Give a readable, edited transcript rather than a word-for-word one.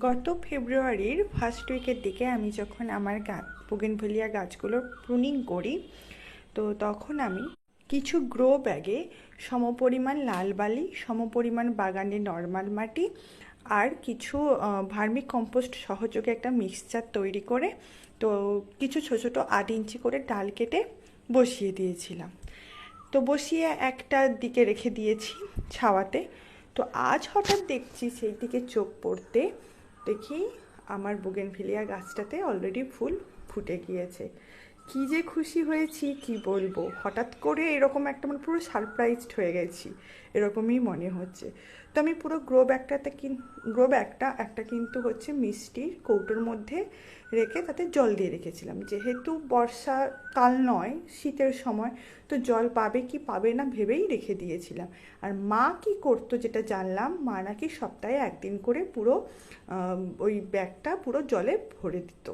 গত ফেব্রুয়ারির ফার্স্ট উইকের দিকে আমি যখন আমার বোগেনভেলিয়া গাছগুলোর প্রুনিং করি, তো তখন আমি কিছু গ্রো ব্যাগে সমপরিমাণ লাল বালি, সমপরিমাণ বাগানের নর্মাল মাটি আর কিছু ভার্মি কম্পোস্ট সহযোগে একটা মিক্সচার তৈরি করে, তো কিছু ছোটো ছোটো 8 ইঞ্চি করে ডাল কেটে বসিয়ে দিয়েছিলাম। তো বসিয়ে একটা দিকে রেখে দিয়েছি ছাওয়াতে। তো আজ হঠাৎ দেখছি সেই দিকে চোখ পড়তে, দেখি আমার বোগেনভিলিয়া গাছটাতে অলরেডি ফুল ফুটে গিয়েছে। কি যে খুশি হয়েছি কি বলবো, হঠাৎ করে এরকম একটা মানে পুরো সারপ্রাইজড হয়ে গেছি, এরকমই মনে হচ্ছে। তো আমি পুরো গ্রো ব্যাগটা একটা কিন্তু হচ্ছে মিষ্টির কৌটোর মধ্যে রেখে তাতে জল দিয়ে রেখেছিলাম, যেহেতু বর্ষাকাল নয় শীতের সময়, তো জল পাবে কি পাবে না ভেবেই রেখে দিয়েছিলাম। আর মা কি করতো যেটা জানলাম, মা নাকি সপ্তাহে একদিন করে পুরো ওই ব্যাগটা পুরো জলে ভরে দিত।